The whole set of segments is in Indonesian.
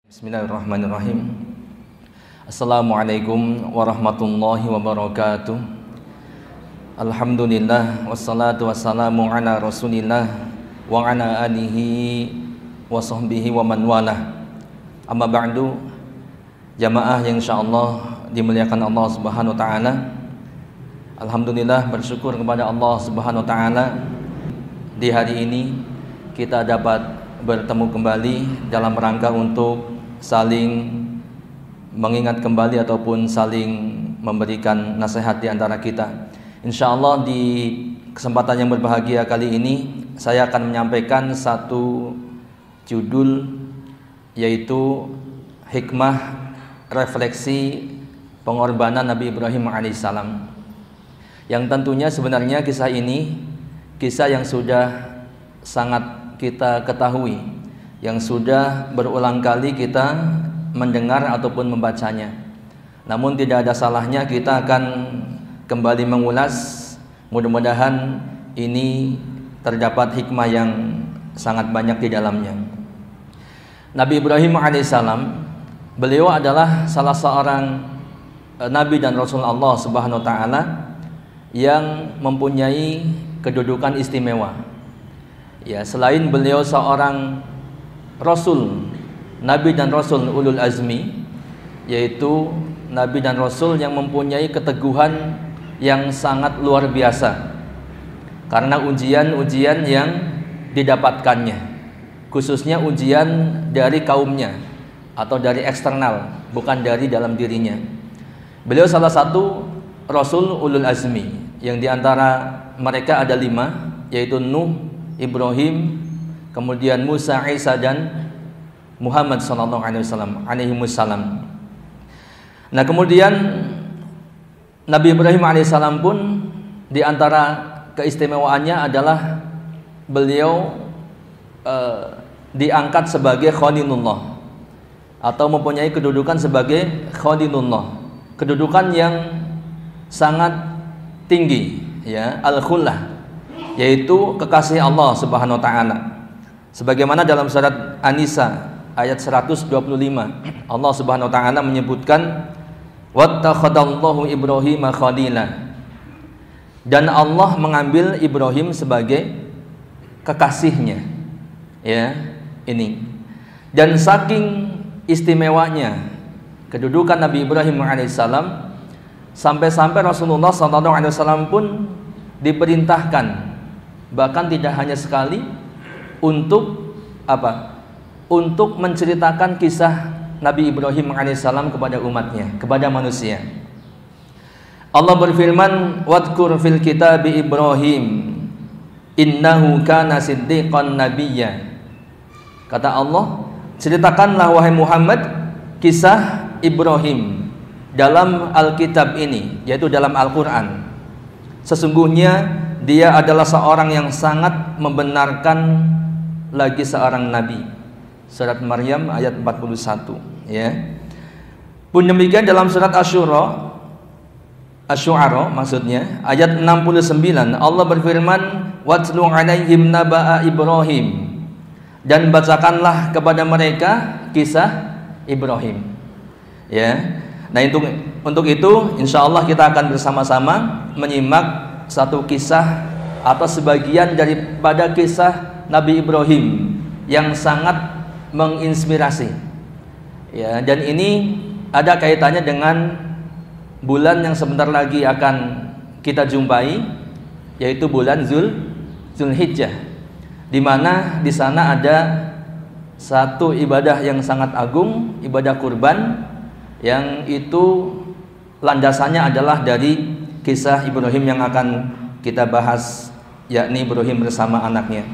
Bismillahirrahmanirrahim. Assalamualaikum warahmatullahi wabarakatuh. Alhamdulillah wassalatu wassalamu ala Rasulillah wa ala alihi wa sahbihi wa man walah. Amma ba'du, jamaah yang insyaallah dimuliakan Allah Subhanahu wa taala. Alhamdulillah, bersyukur kepada Allah Subhanahu wa taala di hari ini kita dapat bertemu kembali dalam rangka untuk saling mengingat kembali ataupun saling memberikan nasihat di antara kita. Insyaallah di kesempatan yang berbahagia kali ini saya akan menyampaikan satu judul, yaitu hikmah refleksi pengorbanan Nabi Ibrahim alaihissalam. Yang tentunya sebenarnya kisah ini kisah yang sudah sangat kita ketahui, yang sudah berulang kali kita mendengar ataupun membacanya. Namun tidak ada salahnya kita akan kembali mengulas. Mudah-mudahan ini terdapat hikmah yang sangat banyak di dalamnya. Nabi Ibrahim alaihissalam, beliau adalah salah seorang Nabi dan Rasul Allah Subhanahu wa taala yang mempunyai kedudukan istimewa. Ya, selain beliau seorang Rasul, Nabi dan Rasul ulul azmi, yaitu Nabi dan Rasul yang mempunyai keteguhan yang sangat luar biasa karena ujian-ujian yang didapatkannya, khususnya ujian dari kaumnya atau dari eksternal, bukan dari dalam dirinya. Beliau salah satu Rasul ulul azmi yang diantara mereka ada 5, yaitu Nuh, Ibrahim, kemudian Musa, Isa, dan Muhammad sallallahu alaihi wasallam. Nah, kemudian Nabi Ibrahim alaihissalam pun di antara keistimewaannya adalah beliau diangkat sebagai Khalilullah atau mempunyai kedudukan sebagai Khalilullah, kedudukan yang sangat tinggi, ya, al-khullah, yaitu kekasih Allah Subhanahu wa taala. Sebagaimana dalam surat An-Nisa ayat 125, Allah Subhanahu wa taala menyebutkan wattakhadallahu Ibrahima khalila, dan Allah mengambil Ibrahim sebagai kekasihnya. Ya, ini. Dan saking istimewanya kedudukan Nabi Ibrahim alaihissalam, sampai-sampai Rasulullah SAW pun diperintahkan, bahkan tidak hanya sekali, untuk apa? Untuk menceritakan kisah Nabi Ibrahim alaihissalam kepada umatnya, kepada manusia. Allah berfirman, wadkur fil kitabi Ibrahim innahu kana siddiqan nabiyya. Kata Allah, ceritakanlah wahai Muhammad kisah Ibrahim dalam Alkitab ini, yaitu dalam Al-Quran. Sesungguhnya dia adalah seorang yang sangat membenarkan lagi seorang nabi. Surat Maryam ayat 41, ya. Pun demikian dalam surat Asy-Syu'ara maksudnya ayat 69, Allah berfirman, watlu 'alaihim naba'a Ibrahim, dan bacakanlah kepada mereka kisah Ibrahim. Ya. Nah, untuk itu insyaallah kita akan bersama-sama menyimak satu kisah atau sebagian daripada kisah Nabi Ibrahim yang sangat menginspirasi. Ya, dan ini ada kaitannya dengan bulan yang sebentar lagi akan kita jumpai, yaitu bulan Zulhijjah, di mana di sana ada satu ibadah yang sangat agung, ibadah kurban, yang itu landasannya adalah dari kisah Ibrahim yang akan kita bahas, yakni Ibrahim bersama anaknya.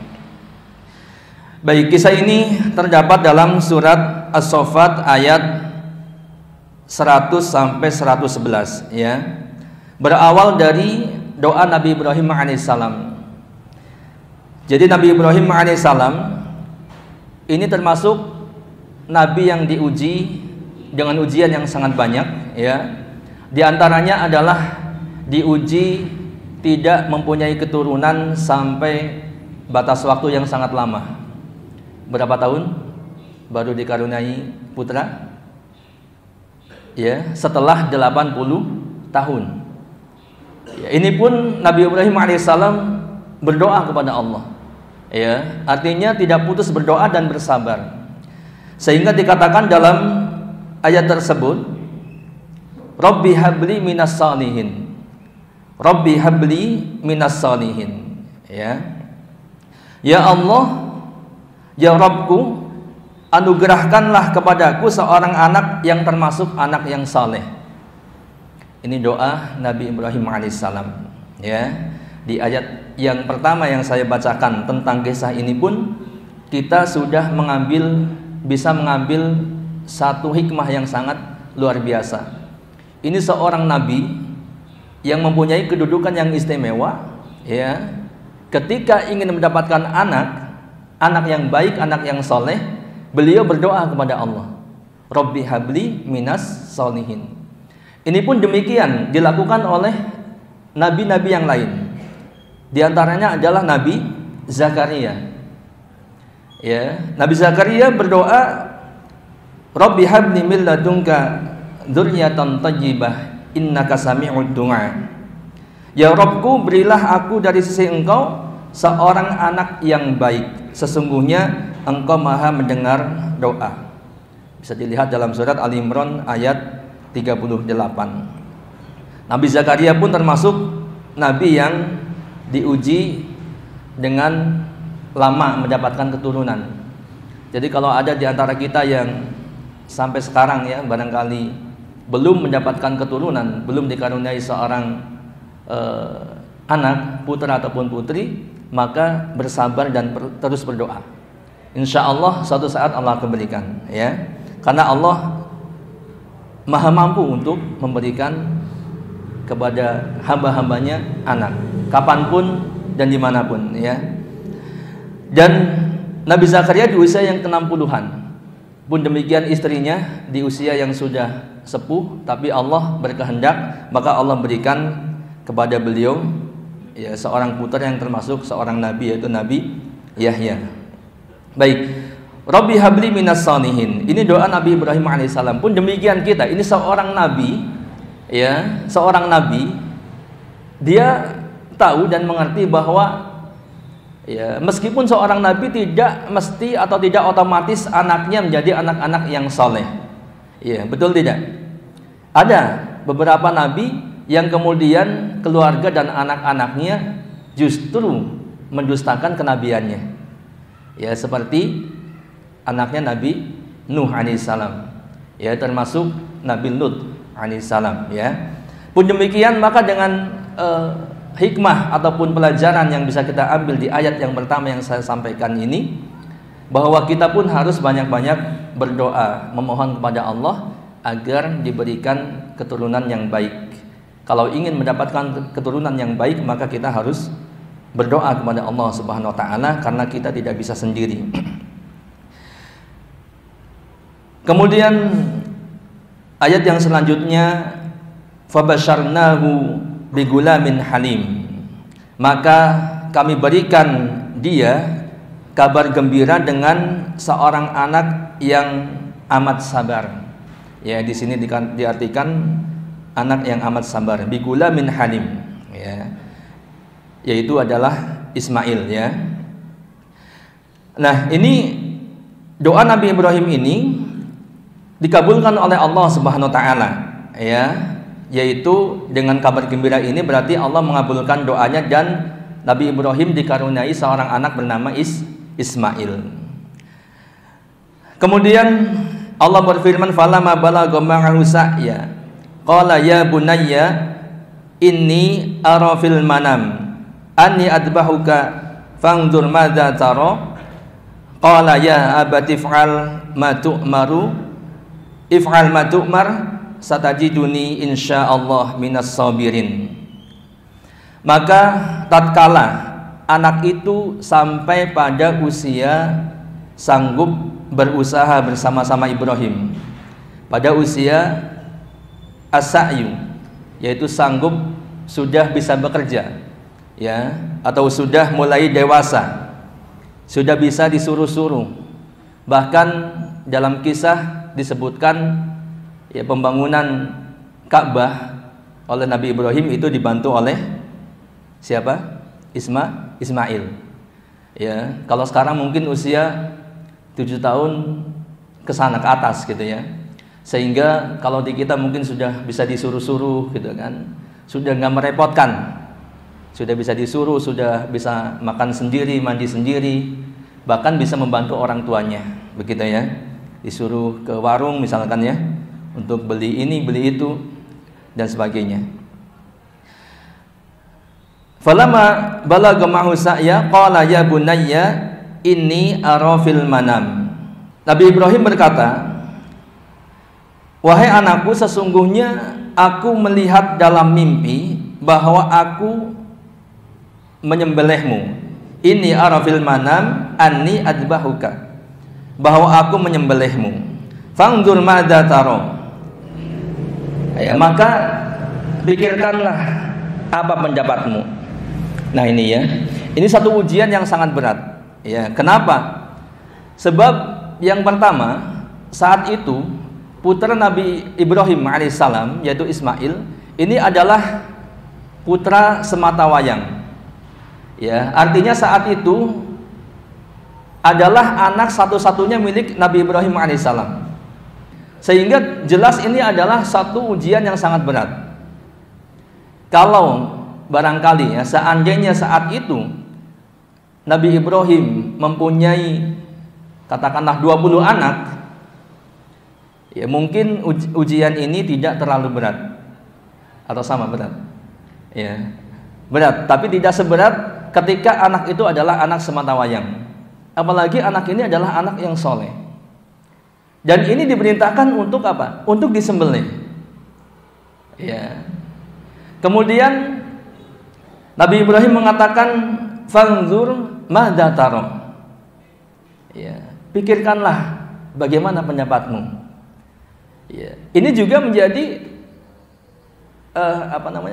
Baik, kisah ini terdapat dalam surat As-Saffat ayat 100 sampai 111, ya. Berawal dari doa Nabi Ibrahim alaihissalam. Jadi Nabi Ibrahim alaihissalam ini termasuk nabi yang diuji dengan ujian yang sangat banyak, ya. Di antaranya adalah diuji tidak mempunyai keturunan sampai batas waktu yang sangat lama. Berapa tahun? baru dikaruniai putra? Ya, setelah 80 tahun. Ya, ini pun Nabi Ibrahim alaihissalam berdoa kepada Allah. Ya, artinya tidak putus berdoa dan bersabar. Sehingga dikatakan dalam ayat tersebut, Rabbi habli minas salihin. Rabbi habli minas salihin. Ya Allah, ya Rabbku, anugerahkanlah kepadaku seorang anak yang termasuk anak yang saleh. Ini doa Nabi Ibrahim alaihissalam. Ya, di ayat yang pertama yang saya bacakan tentang kisah ini pun kita sudah bisa mengambil satu hikmah yang sangat luar biasa. Ini seorang nabi yang mempunyai kedudukan yang istimewa, ya. Ketika ingin mendapatkan anak yang baik, anak yang soleh, beliau berdoa kepada Allah, Rabbi habli minas solihin. Ini pun demikian dilakukan oleh nabi-nabi yang lain. Di antaranya adalah Nabi Zakaria. Ya, Nabi Zakaria berdoa, Rabbi habli min ladunka dzurriyyatan thayyibah innaka sami'ud du'a. Ya Rabbku, berilah aku dari sisi Engkau seorang anak yang baik. Sesungguhnya Engkau Maha mendengar doa. Bisa dilihat dalam surat Ali Imran ayat 38. Nabi Zakaria pun termasuk nabi yang diuji dengan lama mendapatkan keturunan. Jadi kalau ada di antara kita yang sampai sekarang ya barangkali belum mendapatkan keturunan, belum dikaruniai seorang anak, putra ataupun putri, maka bersabar dan terus berdoa. Insya Allah suatu saat Allah akan berikan, ya. Karena Allah Maha mampu untuk memberikan kepada hamba-hambanya anak, kapanpun dan dimanapun, ya. Dan Nabi Zakaria di usia yang ke-60-an, pun demikian istrinya di usia yang sudah sepuh, tapi Allah berkehendak, maka Allah berikan kepada beliau ya seorang putra yang termasuk seorang nabi, yaitu Nabi Yahya. Baik, Rabbi habli minas salihin. Ini doa Nabi Ibrahim alaihissalam. Pun demikian kita, ini seorang nabi, ya, seorang nabi, dia tahu dan mengerti bahwa ya, meskipun seorang nabi tidak mesti atau tidak otomatis anaknya menjadi anak-anak yang soleh. Ya, betul tidak? Ada beberapa nabi yang kemudian keluarga dan anak-anaknya justru mendustakan kenabiannya. Ya, seperti anaknya Nabi Nuh alaihissalam. Ya, termasuk Nabi Lut alaihissalam. Ya. Pun demikian, maka dengan hikmah ataupun pelajaran yang bisa kita ambil di ayat yang pertama yang saya sampaikan ini, bahwa kita pun harus banyak-banyak berdoa, memohon kepada Allah agar diberikan keturunan yang baik. Kalau ingin mendapatkan keturunan yang baik, maka kita harus berdoa kepada Allah Subhanahu wa taala, karena kita tidak bisa sendiri. Kemudian ayat yang selanjutnya, fabasyarnahu bigulamin halim, maka kami berikan dia kabar gembira dengan seorang anak yang amat sabar. Ya, di sini diartikan anak yang amat sabar, bigulamin halim, ya, yaitu adalah Ismail, ya. Nah, ini doa Nabi Ibrahim ini dikabulkan oleh Allah Subhanahu wa taala, ya. Yaitu dengan kabar gembira ini berarti Allah mengabulkan doanya dan Nabi Ibrahim dikaruniai seorang anak bernama Ismail. Kemudian Allah berfirman, falamma balagha ma'ahu sa'ya qala ya bunayya inni ara fil manam anni adbahuka fanzur madza tara qala ya abati if'al ma tu'maru if'al ma tu'mar satajiduni insyaallah minas sabirin. Maka tatkala anak itu sampai pada usia sanggup berusaha bersama-sama Ibrahim, pada usia as-sa'yu, yaitu sanggup sudah bisa bekerja, ya, atau sudah mulai dewasa, sudah bisa disuruh-suruh, Bahkan dalam kisah disebutkan ya pembangunan Ka'bah oleh Nabi Ibrahim itu dibantu oleh siapa? Ismail. Ya, kalau sekarang mungkin usia 7 tahun ke sana ke atas gitu ya. Sehingga kalau di kita mungkin sudah bisa disuruh-suruh gitu kan. Sudah nggak merepotkan. Sudah bisa disuruh, sudah bisa makan sendiri, mandi sendiri, bahkan bisa membantu orang tuanya. Begitu ya. Disuruh ke warung misalkan ya, untuk beli ini, beli itu dan sebagainya. Falamma balagha ma'hu sa'ya qala ya bunayya inni ara fil manam. Nabi Ibrahim berkata, wahai anakku, sesungguhnya aku melihat dalam mimpi bahwa aku menyembelihmu. Inni ara fil manam anni adbahuka, bahwa aku menyembelihmu. Fangdur madza tara. Ya, maka pikirkanlah apa pendapatmu. Nah ini ya, ini satu ujian yang sangat berat. Ya, kenapa? Sebab yang pertama, saat itu putra Nabi Ibrahim alaihissalam yaitu Ismail ini adalah putra sematawayang. Ya, artinya saat itu adalah anak satu-satunya milik Nabi Ibrahim alaihissalam. Sehingga jelas ini adalah satu ujian yang sangat berat. Kalau barangkali ya seandainya saat itu Nabi Ibrahim mempunyai katakanlah 20 anak, ya mungkin ujian ini tidak terlalu berat atau sama berat. Ya, berat, tapi tidak seberat ketika anak itu adalah anak sematawayang. Apalagi anak ini adalah anak yang soleh. Dan ini diperintahkan untuk apa? Untuk disembelih. Ya. Kemudian Nabi Ibrahim mengatakan, "Fanzur madza tara." Ya, pikirkanlah bagaimana pendapatmu. Ya. Ini juga menjadi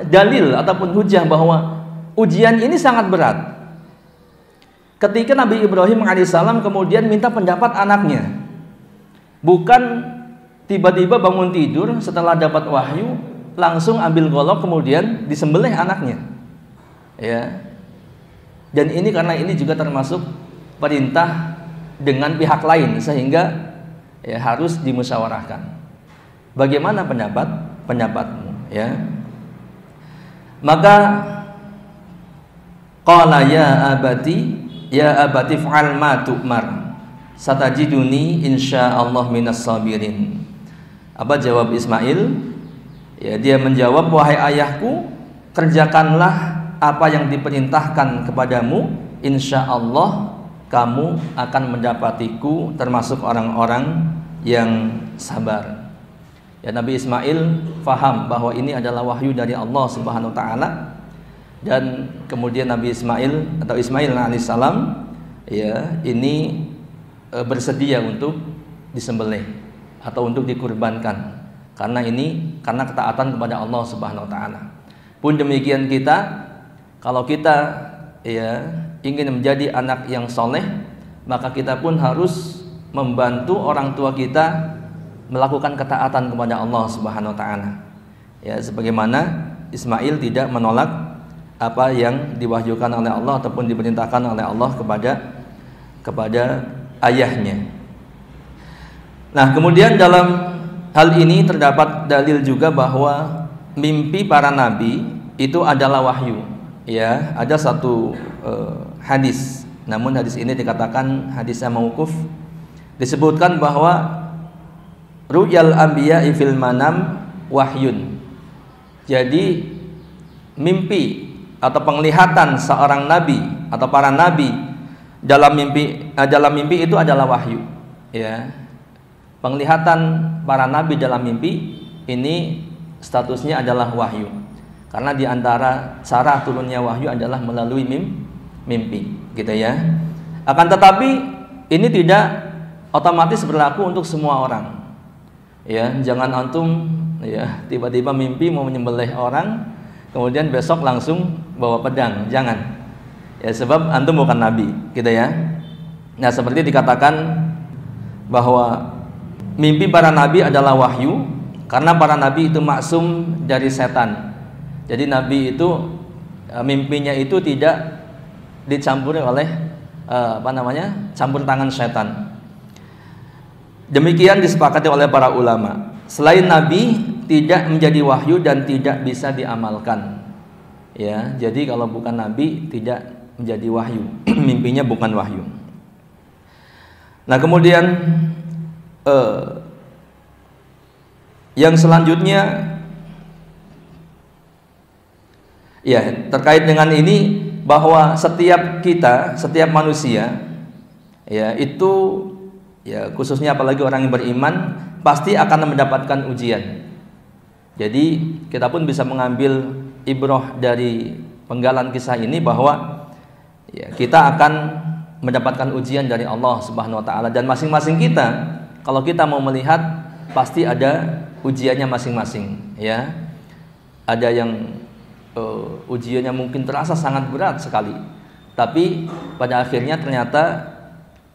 dalil ataupun hujah bahwa ujian ini sangat berat. Ketika Nabi Ibrahim alaihissalam kemudian minta pendapat anaknya, bukan tiba-tiba bangun tidur setelah dapat wahyu langsung ambil golok kemudian disembelih anaknya. Ya. Dan ini karena ini juga termasuk perintah dengan pihak lain sehingga ya harus dimusyawarahkan. Bagaimana pendapatmu, ya? Maka qala ya abati fa'al ma tu'mar satajiduni insyaallah minas sabirin. Apa jawab Ismail? Ya, dia menjawab, wahai ayahku, kerjakanlah apa yang diperintahkan kepadamu, insyaallah kamu akan mendapatiku termasuk orang-orang yang sabar. Ya, Nabi Ismail faham bahwa ini adalah wahyu dari Allah Subhanahu wa taala, dan kemudian Nabi Ismail atau Ismail alaihissalam ya ini bersedia untuk disembelih atau untuk dikurbankan karena ketaatan kepada Allah Subhanahu wa taala. Pun demikian kita, kalau kita ya ingin menjadi anak yang soleh, maka kita pun harus membantu orang tua kita melakukan ketaatan kepada Allah Subhanahu wa taala. Ya, sebagaimana Ismail tidak menolak apa yang diwahyukan oleh Allah ataupun diperintahkan oleh Allah kepada ayahnya. Nah, kemudian dalam hal ini terdapat dalil juga bahwa mimpi para nabi itu adalah wahyu. Ya, ada satu hadis, namun hadis ini dikatakan hadisnya mauquf. Disebutkan bahwa ru'yal anbiya'i fil manam wahyun. Jadi mimpi atau penglihatan seorang nabi atau para nabi dalam mimpi itu adalah wahyu. Ya. Penglihatan para nabi dalam mimpi ini statusnya adalah wahyu. Karena di antara cara turunnya wahyu adalah melalui mimpi, gitu ya. Akan tetapi ini tidak otomatis berlaku untuk semua orang. Ya, jangan antum ya tiba-tiba mimpi mau menyembelih orang, kemudian besok langsung bawa pedang, jangan. Ya, sebab antum bukan nabi, gitu ya. Nah, seperti dikatakan bahwa mimpi para nabi adalah wahyu, karena para nabi itu maksum dari setan. Jadi nabi itu mimpinya itu tidak dicampuri oleh campur tangan setan. Demikian disepakati oleh para ulama. Selain nabi tidak menjadi wahyu dan tidak bisa diamalkan. Ya, jadi kalau bukan nabi tidak menjadi wahyu, mimpinya bukan wahyu. Nah, kemudian yang selanjutnya, ya, terkait dengan ini, bahwa setiap kita, setiap manusia, ya, itu, ya, khususnya apalagi orang yang beriman, pasti akan mendapatkan ujian. Jadi kita pun bisa mengambil ibrah dari penggalan kisah ini bahwa, ya, kita akan mendapatkan ujian dari Allah Subhanahu wa taala, dan masing-masing kita, kalau kita mau melihat, pasti ada ujiannya masing-masing, ya. Ada yang ujiannya mungkin terasa sangat berat sekali, tapi pada akhirnya ternyata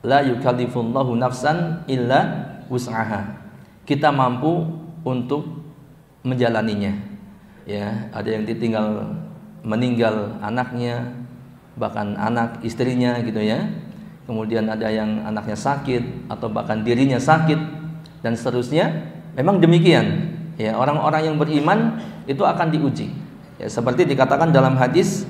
la yukallifullahu nafsan illa wus'aha. Kita mampu untuk menjalaninya. Ya, ada yang ditinggal meninggal anaknya, bahkan anak istrinya gitu ya. Kemudian ada yang anaknya sakit atau bahkan dirinya sakit dan seterusnya. Memang demikian. Ya, orang-orang yang beriman itu akan diuji. Ya, seperti dikatakan dalam hadis,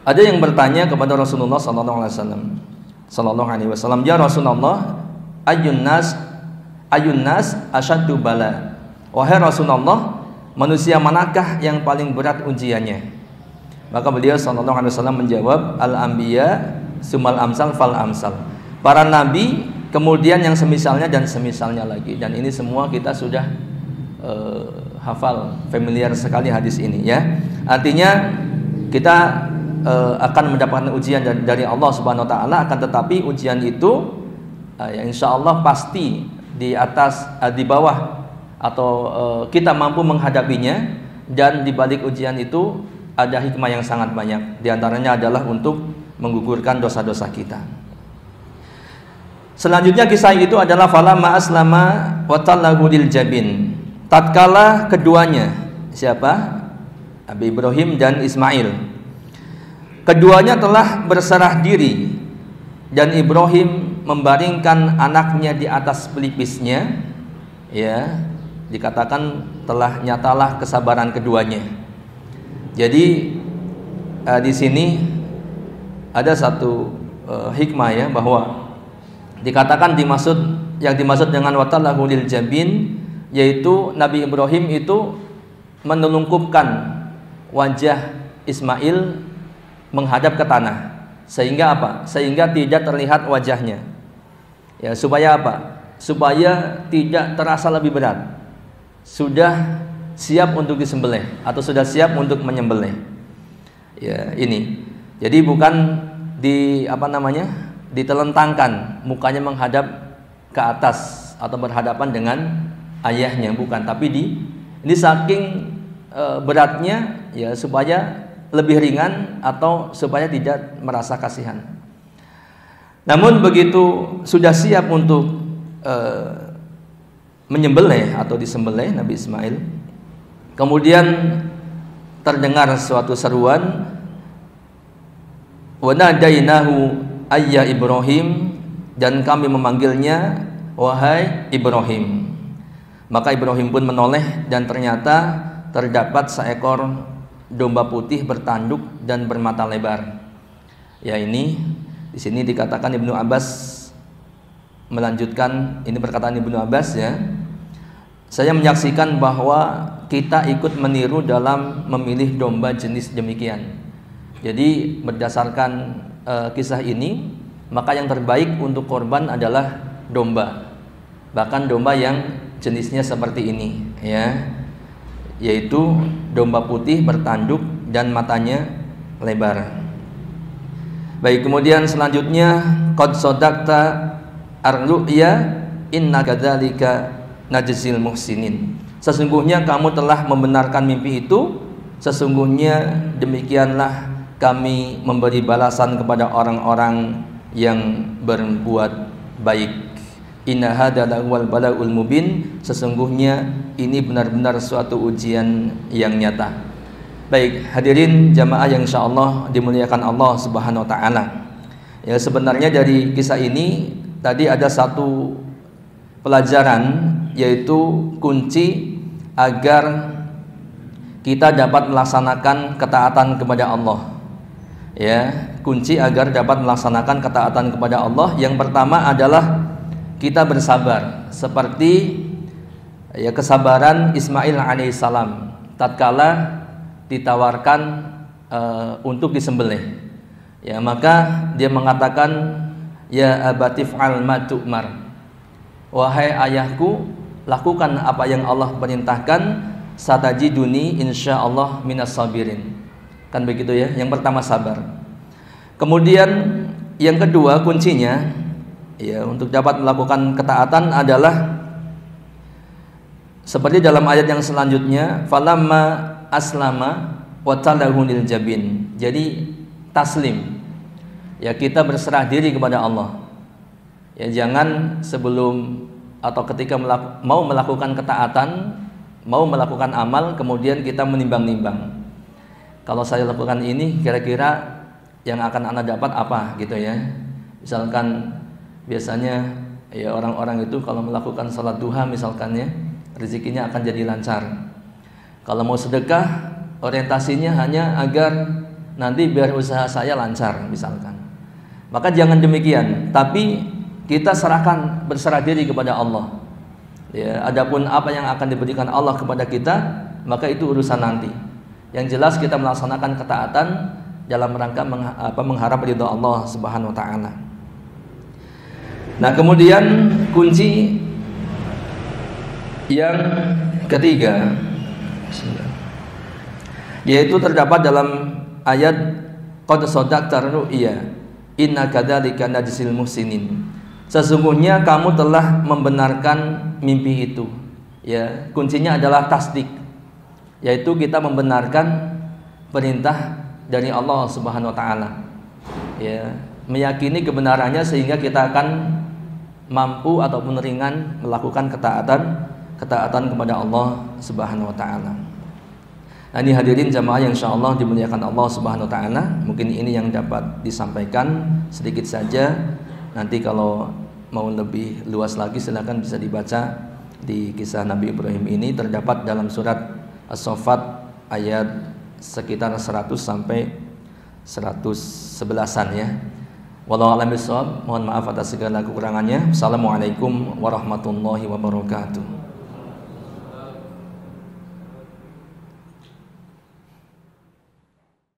ada yang bertanya kepada Rasulullah sallallahu alaihi wasallam, "Ya Rasulullah, ayun nas asyaddu bala." Wahai Rasulullah, manusia manakah yang paling berat ujiannya? Maka beliau sallallahu alaihi wasallam menjawab, al-anbiya sumal amsal fal amsal. Para nabi, kemudian yang semisalnya dan semisalnya lagi. Dan ini semua kita sudah hafal, familiar sekali hadis ini, ya. Artinya kita akan mendapatkan ujian dari Allah Subhanahu wa taala, akan tetapi ujian itu ya insyaallah pasti di atas, di bawah, atau kita mampu menghadapinya, dan di balik ujian itu ada hikmah yang sangat banyak. Di antaranya adalah untuk menggugurkan dosa-dosa kita. Selanjutnya kisah itu adalah falamma aslama wa tallahu lil jabin. Tatkala keduanya, siapa? Nabi Ibrahim dan Ismail, keduanya telah berserah diri, dan Ibrahim membaringkan anaknya di atas pelipisnya, ya, dikatakan telah nyatalah kesabaran keduanya. Jadi di sini ada satu hikmah, ya, bahwa dikatakan yang dimaksud dengan watallahu lil jabin, yaitu Nabi Ibrahim itu menelungkupkan wajah Ismail menghadap ke tanah, sehingga apa? Sehingga tidak terlihat wajahnya. Ya, supaya apa? Supaya tidak terasa lebih berat. Sudah siap untuk disembelih atau sudah siap untuk menyembelih. Ya, ini. Jadi bukan ditelentangkan mukanya menghadap ke atas atau berhadapan dengan ayahnya, bukan, tapi ini saking beratnya, ya, supaya lebih ringan atau supaya tidak merasa kasihan. Namun begitu sudah siap untuk menyembelih atau disembelih Nabi Ismail, kemudian terdengar suatu seruan, wa nadainahu ayya Ibrahim, dan kami memanggilnya wahai Ibrahim. Maka Ibrahim pun menoleh, dan ternyata terdapat seekor domba putih bertanduk dan bermata lebar. Ya, ini di sini dikatakan Ibnu Abbas melanjutkan, ini perkataan Ibnu Abbas, ya. Saya menyaksikan bahwa kita ikut meniru dalam memilih domba jenis demikian. Jadi berdasarkan kisah ini, maka yang terbaik untuk korban adalah domba. Bahkan domba yang jenisnya seperti ini, ya, yaitu domba putih bertanduk dan matanya lebar. Baik, kemudian selanjutnya, qad sadaqta ar-ru'ya inna kadzalika najzil muhsinin. Sesungguhnya kamu telah membenarkan mimpi itu, sesungguhnya demikianlah kami memberi balasan kepada orang-orang yang berbuat baik. Inna hadza lahuwal balaul mubin, sesungguhnya ini benar-benar suatu ujian yang nyata. Baik, hadirin jamaah yang insyaallah dimuliakan Allah Subhanahu wa taala. Ya, sebenarnya dari kisah ini tadi ada satu pelajaran, yaitu kunci agar kita dapat melaksanakan ketaatan kepada Allah. Ya, kunci agar dapat melaksanakan ketaatan kepada Allah yang pertama adalah kita bersabar, seperti ya kesabaran Ismail alaihissalam tatkala ditawarkan untuk disembelih. Ya, maka dia mengatakan, ya abatif al matu'mar, wahai ayahku, lakukan apa yang Allah perintahkan, satajiduni insyaallah minas sabirin. Kan begitu ya, yang pertama sabar. Kemudian yang kedua kuncinya ya untuk dapat melakukan ketaatan adalah seperti dalam ayat yang selanjutnya, falamma aslama wa talahu lil jabin. Jadi taslim, ya kita berserah diri kepada Allah. Ya jangan sebelum atau ketika mau melakukan ketaatan, mau melakukan amal, kemudian kita menimbang-nimbang. Kalau saya lakukan ini, kira-kira yang akan Anda dapat apa gitu ya. Misalkan biasanya ya orang-orang itu kalau melakukan salat duha misalkan ya, rezekinya akan jadi lancar. Kalau mau sedekah, orientasinya hanya agar nanti biar usaha saya lancar misalkan. Maka jangan demikian, tapi kita berserah diri kepada Allah. Ya, adapun apa yang akan diberikan Allah kepada kita, maka itu urusan nanti. Yang jelas kita melaksanakan ketaatan dalam rangka mengharap ridha Allah Subhanahu wa taala. Nah, kemudian kunci yang ketiga yaitu terdapat dalam ayat qad shadaqta ru'ya inna kadzalika najzil muhsinin. Sesungguhnya kamu telah membenarkan mimpi itu. Ya, kuncinya adalah tasdik, yaitu kita membenarkan perintah dari Allah Subhanahu wa taala. Ya, meyakini kebenarannya sehingga kita akan mampu ataupun ringan melakukan ketaatan kepada Allah Subhanahu wa taala. Nah, ini hadirin jamaah yang insyaallah dimuliakan Allah Subhanahu wa taala. Mungkin ini yang dapat disampaikan sedikit saja. Nanti kalau mau lebih luas lagi silakan bisa dibaca di kisah Nabi Ibrahim ini, terdapat dalam surat As-Saffat ayat sekitar 100 sampai 111-an ya. Wallahu a'lam bishawab. Mohon maaf atas segala kekurangannya. Assalamualaikum warahmatullahi wabarakatuh.